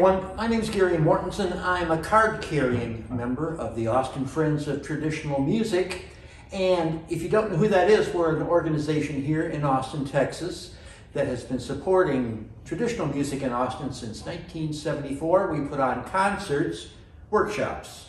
everyone, my name is Gary Mortensen. I'm a card-carrying member of the Austin Friends of Traditional Music. And if you don't know who that is, we're an organization here in Austin, Texas that has been supporting traditional music in Austin since 1974. We put on concerts, workshops,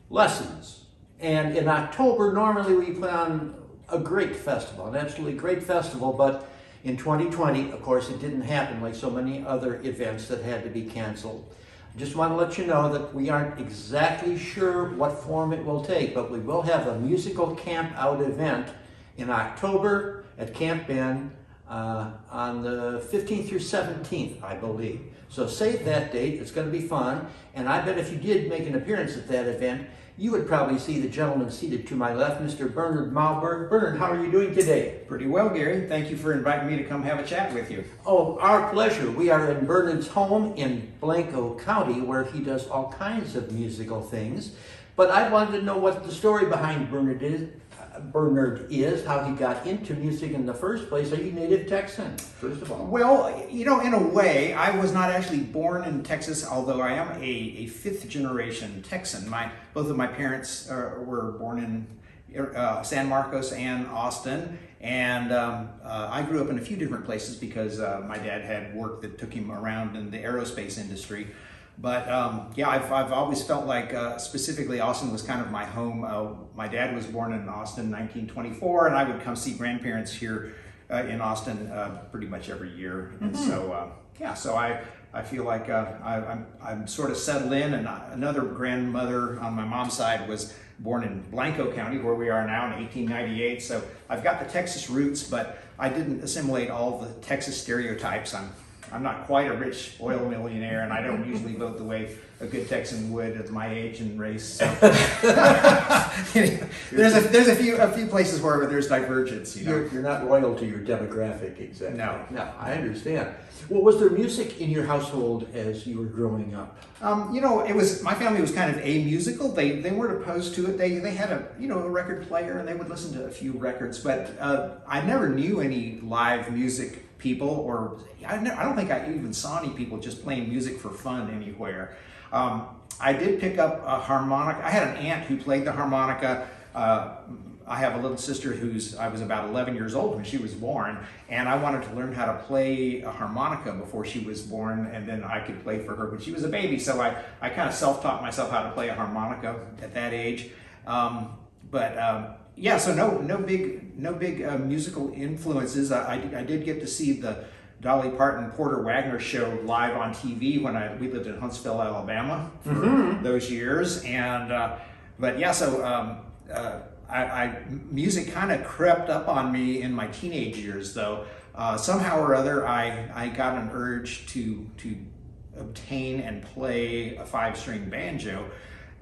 lessons. And in October, normally we put on a great festival, an absolutely great festival, but in 2020, of course, it didn't happen like so many other events that had to be canceled. I just want to let you know that we aren't exactly sure what form it will take, but we will have a musical camp out event in October at Camp Ben on the 15th through 17th, I believe. So save that date, it's going to be fun, and I bet if you did make an appearance at that event, you would probably see the gentleman seated to my left, Mr. Bernard Mollberg. Bernard, how are you doing today? Pretty well, Gary. Thank you for inviting me to come have a chat with you. Oh, our pleasure. We are in Bernard's home in Blanco County, where he does all kinds of musical things. But I wanted to know what the story behind Bernard is, how he got into music in the first place. Are you native Texan, first of all? Well, you know, in a way, I was not actually born in Texas, although I am a fifth generation Texan. Both of my parents were born in San Marcos and Austin, and I grew up in a few different places because my dad had work that took him around in the aerospace industry. But yeah, I've always felt like specifically Austin was kind of my home. My dad was born in Austin in 1924, and I would come see grandparents here in Austin pretty much every year. And so, yeah, so I feel like I'm sort of settled in, and another grandmother on my mom's side was born in Blanco County, where we are now, in 1898. So I've got the Texas roots, but I didn't assimilate all the Texas stereotypes. I'm not quite a rich oil millionaire, and I don't usually vote the way a good Texan would at my age and race. So. there's a few places where there's divergence. You know? You're not loyal to your demographic, exactly. No. No, I understand. Well, was there music in your household as you were growing up? You know, my family was kind of amusical. They weren't opposed to it. They had a record player, and they would listen to a few records. But I never knew any live music people, or I don't think I even saw any people just playing music for fun anywhere. I did pick up a harmonica. I had an aunt who played the harmonica. I have a little sister I was about 11 years old when she was born, and I wanted to learn how to play a harmonica before she was born, and then I could play for her when she was a baby. So I kind of self-taught myself how to play a harmonica at that age. Yeah, so no big musical influences. I did get to see the Dolly Parton Porter Wagner show live on TV when we lived in Huntsville, Alabama for those years, and but yeah, so music kind of crept up on me in my teenage years, though. Somehow or other, I got an urge to obtain and play a 5-string banjo.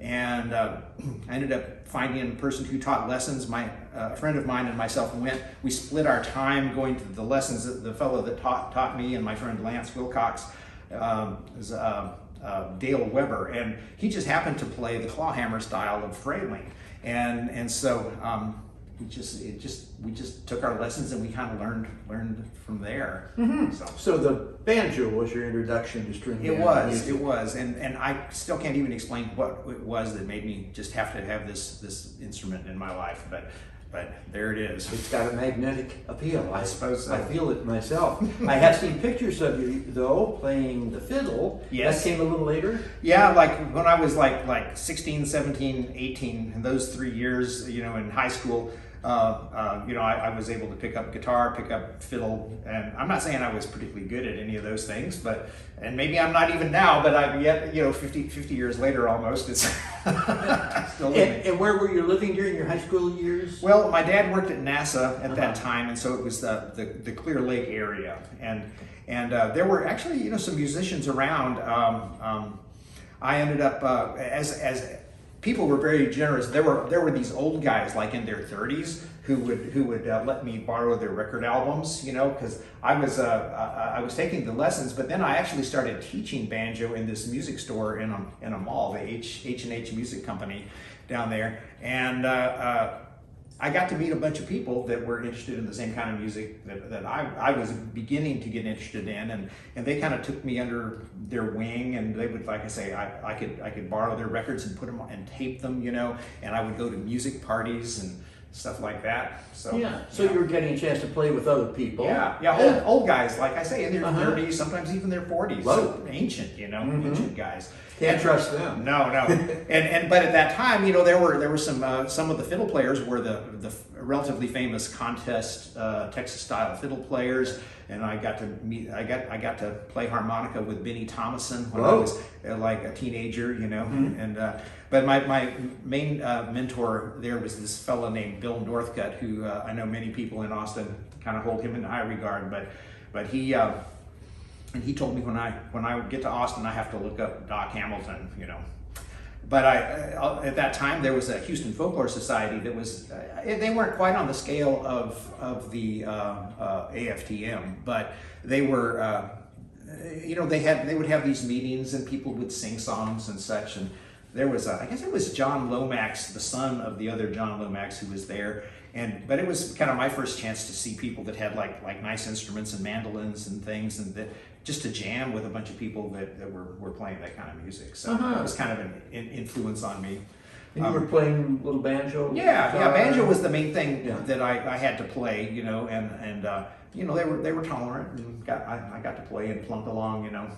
And I ended up finding a person who taught lessons. A friend of mine and myself we split our time going to the lessons. The fellow that taught me and my friend Lance Wilcox was Dale Weber, and he just happened to play the clawhammer style of frailing. And so we just took our lessons, and we kind of learned from there. So the banjo was your introduction to string music? It was, and I still can't even explain what it was that made me just have to have this instrument in my life, but there it is. It's got a magnetic appeal. I suppose so. I feel it myself. I have seen pictures of you, though, playing the fiddle. Yes. That came a little later? Yeah, like when I was like 16, 17, 18, in those 3 years, in high school, I was able to pick up guitar, pick up fiddle, and I'm not saying I was particularly good at any of those things, and maybe I'm not even now, but I'm yet, 50 years later almost, it's still living. And where were you living during your high school years? Well, my dad worked at NASA at that time, and so it was the Clear Lake area, and there were actually, some musicians around. I ended up, as people were very generous. There were these old guys, like in their 30s, who would let me borrow their record albums, because I was taking the lessons, but then I actually started teaching banjo in this music store in a mall, the H&H Music Company down there, and I got to meet a bunch of people that were interested in the same kind of music that I was beginning to get interested in, and they kind of took me under their wing, and they would, like I say, I could borrow their records and put them and tape them, you know, and I would go to music parties and stuff like that. So so you were getting a chance to play with other people. Old guys, like I say, in their 30s, sometimes even their 40s. Whoa. So ancient, you know, ancient guys. Can't trust them. No. and but at that time, you know, there were some of the fiddle players were the relatively famous contest Texas style fiddle players, and I got to play harmonica with Benny Thomason when I was like a teenager, you know. And but my main mentor there was this fellow named Bill Northcutt, who I know many people in Austin kind of hold him in high regard, but he. And he told me when I get to Austin, I have to look up Doc Hamilton, you know. But at that time there was a Houston Folklore Society that was they weren't quite on the scale of the AFTM, but they were you know, they would have these meetings and people would sing songs and such. And there was I guess it was John Lomax, the son of the other John Lomax, who was there. But it was kind of my first chance to see people that had like nice instruments and mandolins and things, and that just to jam with a bunch of people that were playing that kind of music. So that was kind of an influence on me. And you were playing little banjo? Yeah, banjo was the main thing that I had to play, you know, and you know, they were tolerant, and I got to play and plunk along, you know.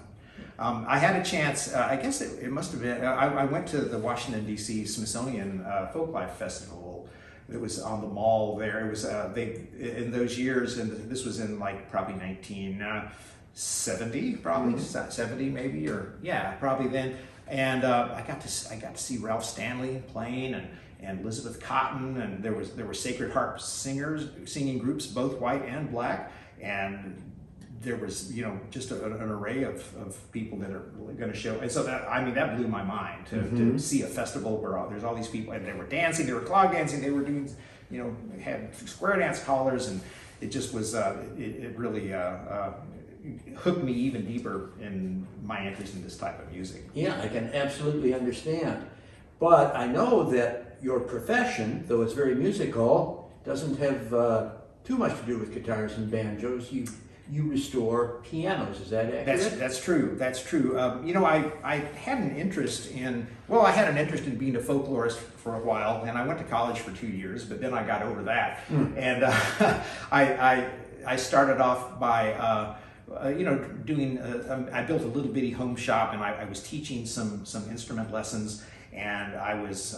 I had a chance, I guess it must have been, I went to the Washington, D.C. Smithsonian Folklife Festival. It was on the mall there. It was in those years, and this was in like probably 1970, probably 70 maybe, or probably then. And I got to see Ralph Stanley playing, and Elizabeth Cotton, and there were Sacred Harp singing groups, both white and black, and there was, you know, just an array of people that are going to show. And so that blew my mind to see a festival where there's all these people, and they were dancing, they were clog dancing, they were doing, you know, had square dance collars, and it just was, it really hooked me even deeper in my interest in this type of music. Yeah, I can absolutely understand. But I know that your profession, though it's very musical, doesn't have too much to do with guitars and banjos. You restore pianos, is that accurate? That's true. You know, I had an interest in being a folklorist for a while, and I went to college for 2 years, but then I got over that. And I started off by you know, doing. I built a little bitty home shop, and I was teaching some instrument lessons, and I was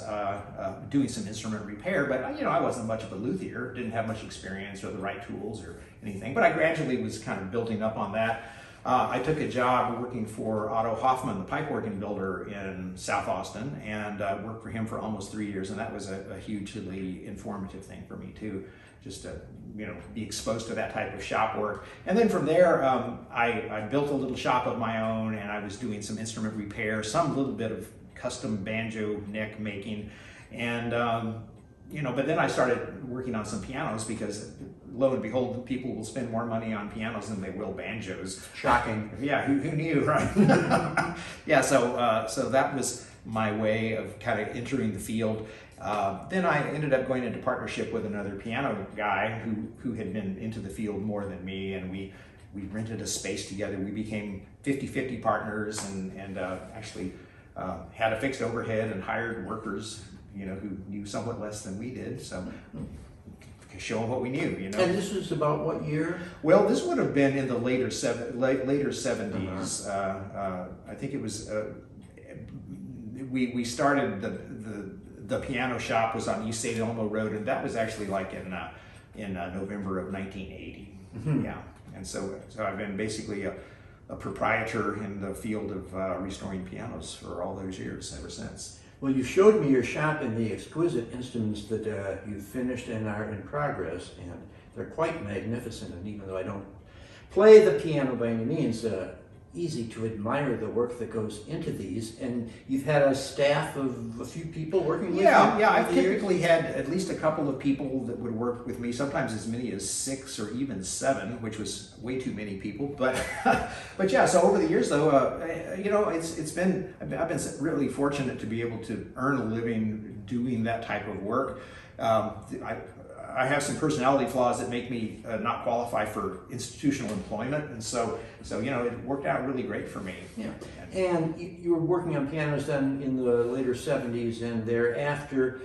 doing some instrument repair, but you know, I wasn't much of a luthier, didn't have much experience or the right tools or anything, but I gradually was kind of building up on that. I took a job working for Otto Hoffman, the pipe organ builder in South Austin, and worked for him for almost 3 years, and that was a hugely informative thing for me too, just to, you know, be exposed to that type of shop work. And then from there, I built a little shop of my own, and I was doing some instrument repair, some little bit of custom banjo neck making, and you know, but then I started working on some pianos, because lo and behold, people will spend more money on pianos than they will banjos. Shocking. Yeah, who knew, right? Yeah, so that was my way of kind of entering the field. Then I ended up going into partnership with another piano guy who had been into the field more than me, and we rented a space together. We became 50-50 partners, and actually had a fixed overhead and hired workers, you know, who knew somewhat less than we did. So show them what we knew, you know. And this was about what year? Well, this would have been in the later 70s. I think it was. We started the piano shop was on East St. Elmo Road, and that was actually like in November of 1980. Yeah, and so I've been basically a proprietor in the field of restoring pianos for all those years ever since. Well, you showed me your shop and the exquisite instruments that you've finished and are in progress, and they're quite magnificent. And even though I don't play the piano by any means, easy to admire the work that goes into these. And you've had a staff of a few people working with you? Yeah, I've typically had at least a couple of people that would work with me, sometimes as many as 6 or even 7, which was way too many people. But but yeah, so over the years though, you know, I've been really fortunate to be able to earn a living doing that type of work. I have some personality flaws that make me not qualify for institutional employment, and so it worked out really great for me. Yeah. And you were working on pianos then in the later 70s and thereafter.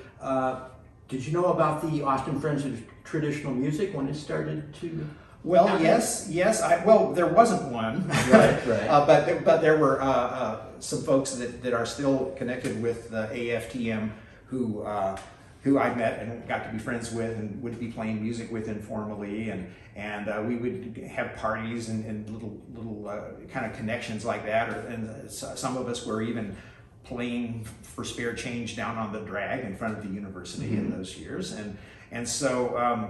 Did you know about the Austin Friends of Traditional Music when it started to? Well, yes. Well, there wasn't one, right. but there were some folks that are still connected with the AFTM who I met and got to be friends with and would be playing music with informally, and we would have parties and little kind of connections like that. And some of us were even playing for spare change down on the drag in front of the university in those years, and so.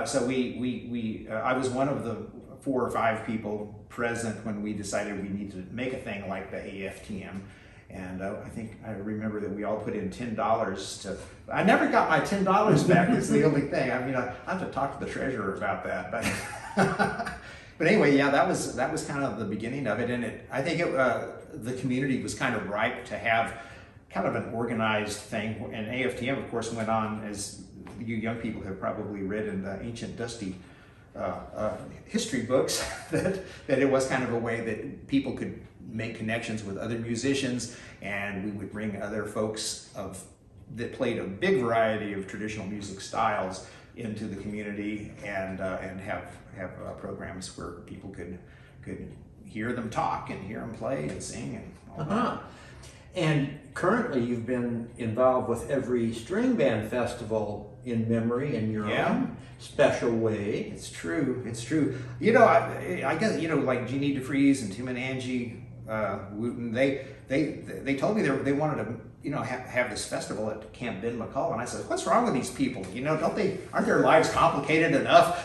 So we I was one of the 4 or 5 people present when we decided we needed to make a thing like the AFTM, and I think I remember that we all put in $10 to. I never got my $10 back. Is the only thing. I mean, I have to talk to the treasurer about that, but. But anyway, yeah, that was kind of the beginning of it, and I think the community was kind of ripe to have kind of an organized thing, and AFTM, of course, went on, as you young people have probably read in the ancient dusty history books, that it was kind of a way that people could make connections with other musicians, and we would bring other folks that played a big variety of traditional music styles into the community, and have programs where people could hear them talk and hear them play and sing and all that. And currently you've been involved with every string band festival in memory in your own special way. It's true. You know, I guess, like Jeannie DeFries and Tim and Angie Wooten, they told me they wanted to, have this festival at Camp Ben McCall, and I said, what's wrong with these people? Aren't their lives complicated enough?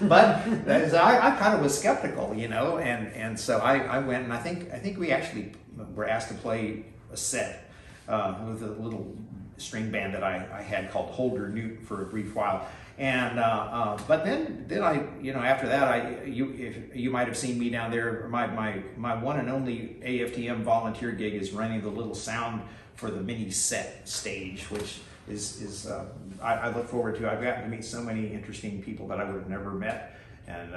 But I kind of was skeptical, and so I went, and I think we actually were asked to play a set with a little string band that I had called Holder Newt for a brief while, and but then I, after that, you might have seen me down there. My one and only AFTM volunteer gig is running the little sound for the mini set stage, which is I look forward to. I've gotten to meet so many interesting people that I would have never met, and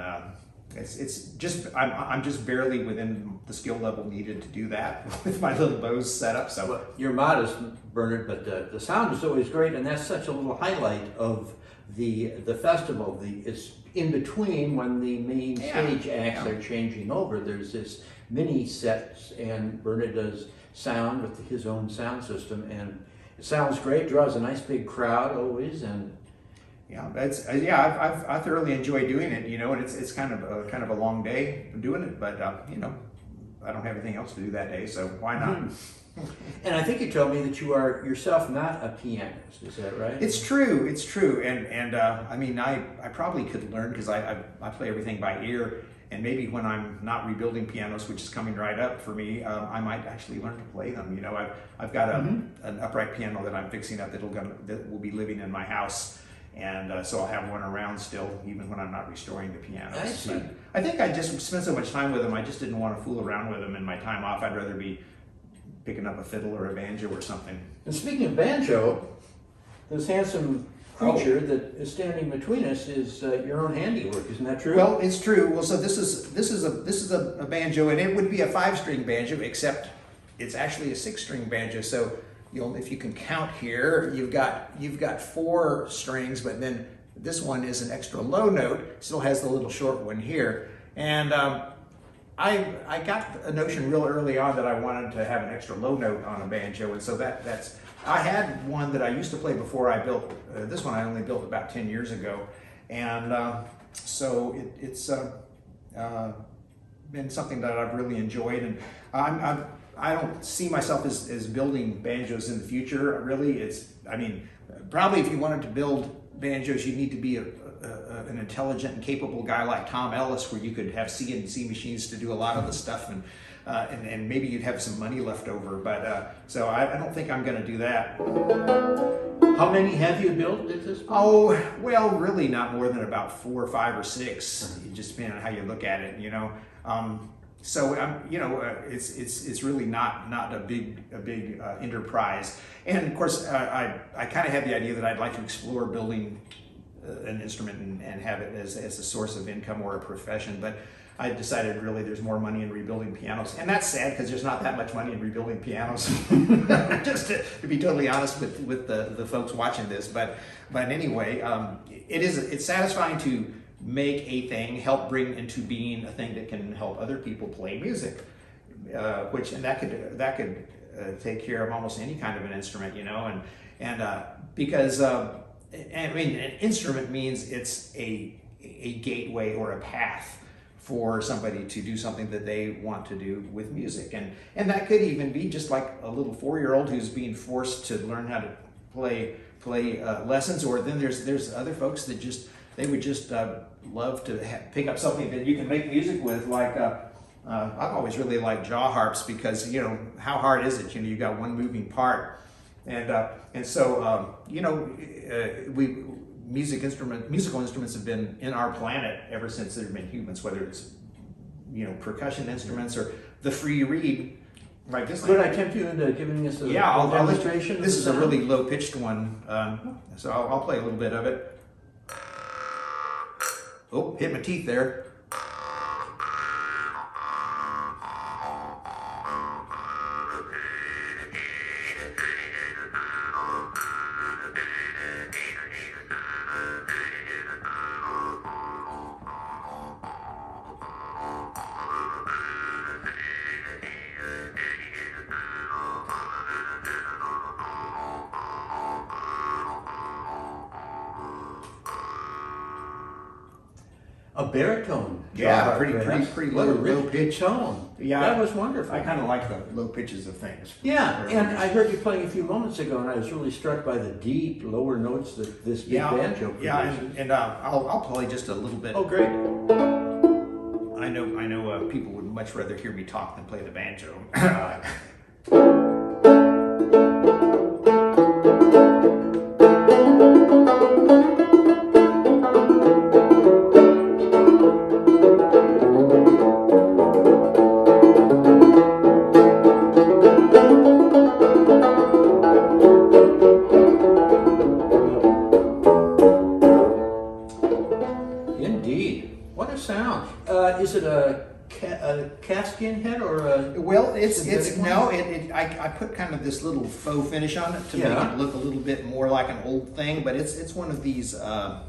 it's just I'm just barely within the skill level needed to do that with my little Bose setup. So well, you're modest, Bernard, but the sound is always great, and that's such a little highlight of the festival. It's in between when the main stage acts are changing over. There's this mini sets, and Bernard does sound with his own sound system, and it sounds great. Draws a nice big crowd always, and. Yeah, I thoroughly enjoy doing it, and it's kind of a long day doing it, but I don't have anything else to do that day, so why not? And I think you told me that you are yourself not a pianist. Is that right? It's true, and I mean, I probably could learn, because I play everything by ear, and maybe when I'm not rebuilding pianos, which is coming right up for me, I might actually learn to play them. I've got an upright piano that I'm fixing up that will be living in my house. And so I'll have one around still, even when I'm not restoring the pianos. I see. But I think I just spent so much time with them, I just didn't want to fool around with them in my time off. I'd rather be picking up a fiddle or a banjo or something. And speaking of banjo, this handsome creature that is standing between us is your own handiwork. Isn't that true? Well, it's true. Well, so this is a banjo, and it would be a 5-string banjo, except it's actually a 6-string banjo. So if you can count here, you've got 4 strings, but then this one is an extra low note, still has the little short one here. And I got a notion real early on that I wanted to have an extra low note on a banjo, and so that's I had one that I used to play before I built this one. I only built about 10 years ago, and so it's been something that I've really enjoyed, and I don't see myself as building banjos in the future, really. Probably if you wanted to build banjos, you need to be an intelligent and capable guy like Tom Ellis, where you could have CNC machines to do a lot of the stuff, and maybe you'd have some money left over. But so I don't think I'm going to do that. How many have you built at this point? Oh, well, really not more than about 4 or 5 or 6. It just depends on how you look at it, So it's really not a big enterprise. And of course, I kind of had the idea that I'd like to explore building an instrument and have it as a source of income or a profession. But I decided really there's more money in rebuilding pianos, and that's sad because there's not that much money in rebuilding pianos. Just to be totally honest with the folks watching this, but anyway, it's satisfying to make a thing, help bring into being a thing that can help other people play music, that could take care of almost any kind of an instrument, and because I mean, an instrument means it's a gateway or a path for somebody to do something that they want to do with music, and that could even be just like a little 4-year-old who's being forced to learn how to play lessons, or then there's other folks that they would just love to pick up something that you can make music with, like I've always really liked jaw harps, because how hard is it? You got one moving part, and so musical instruments have been in our planet ever since there have been humans, whether it's percussion instruments or the free reed. Right. Could I tempt you into giving us a demonstration? This is a really low pitched one, so I'll play a little bit of it. Oh, hit my teeth there. A baritone. Yeah, pretty low pitch tone. Yeah, that was wonderful. I kind of like the low pitches of things. Yeah, and I heard you playing a few moments ago, and I was really struck by the deep lower notes that this big banjo produces. Yeah, and I'll play just a little bit. Oh, great. I know people would much rather hear me talk than play the banjo. Is it a calfskin head or a? Well, I put kind of this little faux finish on it to make it look a little bit more like an old thing, but it's one of these. I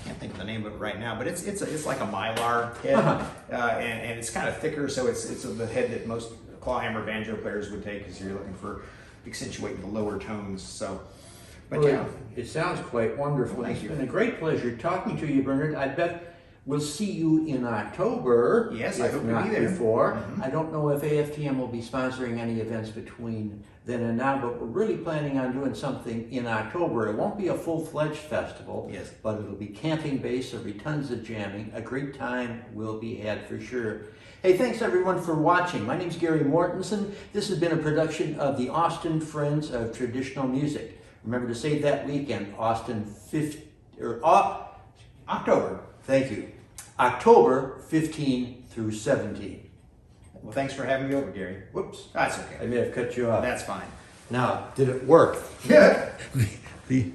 can't think of the name of it right now, but it's like a mylar head, and it's kind of thicker, so it's the head that most clawhammer banjo players would take, because you're looking for accentuating the lower tones. So, but it sounds quite wonderful. Thank It's you. been a great pleasure talking to you, Bernard. I bet we'll see you in October. Yes, I hope to be there. Before. Mm-hmm. I don't know if AFTM will be sponsoring any events between then and now, but we're really planning on doing something in October. It won't be a full-fledged festival, yes, but it'll be camping-based. There'll be tons of jamming. A great time will be had for sure. Hey, thanks everyone for watching. My name's Gary Mortensen. This has been a production of the Austin Friends of Traditional Music. Remember to save that weekend, October. Thank you. October 15 through 17. Well, thanks for having me over, Gary. Whoops. That's okay. I may have cut you off. That's fine. Now, did it work? Yeah. the